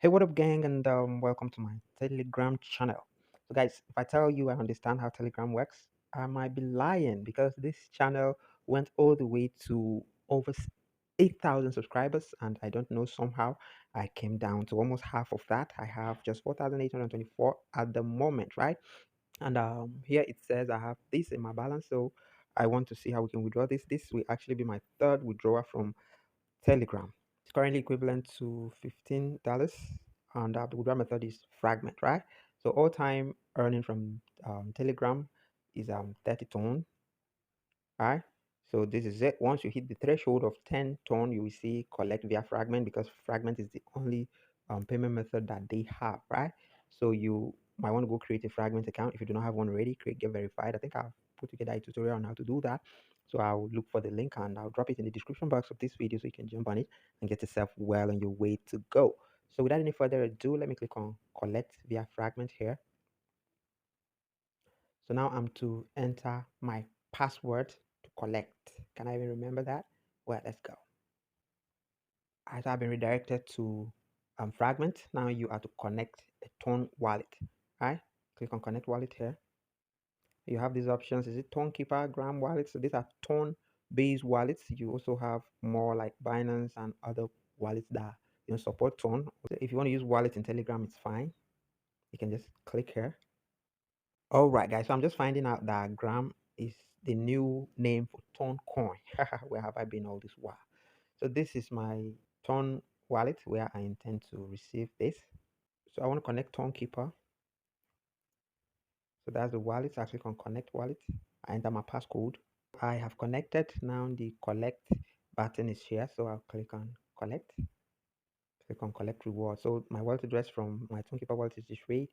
Hey, what up, gang, and welcome to my Telegram channel. So, guys, if I tell you I understand how Telegram works, I might be lying because this channel went all the way to over 8,000 subscribers, and I don't know, somehow I came down to almost half of that. I have just 4,824 at the moment, right? And here it says I have this in my balance, so I want to see how we can withdraw this. This will actually be my third withdrawal from Telegram. It's currently equivalent to $15, and the withdrawal method is Fragment, right? So all time earning from Telegram is 30 ton, right? So this is it. Once you hit the threshold of 10 ton, you will see collect via Fragment, because Fragment is the only payment method that they have, right? So you might want to go create a Fragment account if you do not have one already. Create Get Verified. I think I've put together a tutorial on how to do that. So I'll look for the link and I'll drop it in the description box of this video so you can jump on it and get yourself well on your way to go. So without any further ado, let me click on collect via Fragment here. So now I'm to enter my password to collect. Can I even remember that? Well, let's go. As I've been redirected to Fragment, now you are to connect a Ton wallet. Right? Click on connect wallet here. You have these options. Is it Ton Keeper, Gram wallet? So these are Ton based wallets. You also have more like Binance and other wallets that support Ton. So if you want to use wallet in Telegram, it's fine. You can just click here. All right, guys. So I'm just finding out that Gram is the new name for Toncoin. Where have I been all this while? So this is my Ton wallet where I intend to receive this. So I want to connect Tonkeeper. So that's the wallet. So I click on connect wallet. I enter my passcode. I have connected. Now the collect button is here. So I'll click on collect. Click on collect reward. So my wallet address from my Tonkeeper wallet is displayed.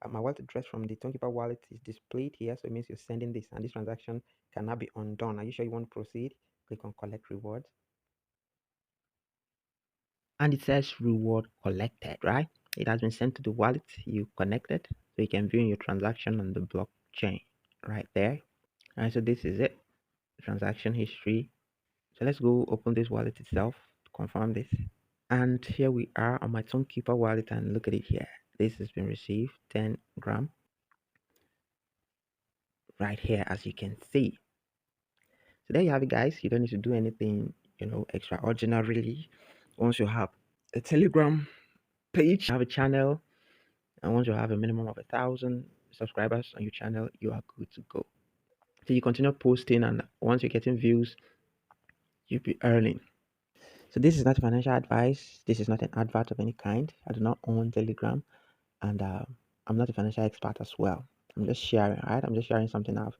My wallet address from the Tonkeeper wallet is displayed here. So it means you're sending this, and this transaction cannot be undone. Are you sure you want to proceed? Click on collect rewards. And it says reward collected, right? It has been sent to the wallet you connected, so you can view your transaction on the blockchain right there. All right, so this is it, transaction history. So let's go open this wallet itself to confirm this. And here we are on my Tonkeeper wallet, and look at it here. This has been received 10 gram right here, as you can see. So there you have it, guys. You don't need to do anything, extraordinarily. Once you have a Telegram page, have a channel, and once you have a minimum of 1,000 subscribers on your channel, you are good to go. So you continue posting, and once you're getting views, you'll be earning. So this is not financial advice. This is not an advert of any kind. I do not own Telegram, and I'm not a financial expert as well. I'm just sharing, right? I'm just sharing something I've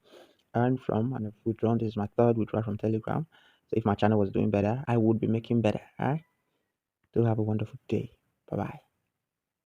earned from and I've withdrawn. This is my third withdrawal from Telegram. So if my channel was doing better, I would be making better, right? Do have a wonderful day. Bye bye.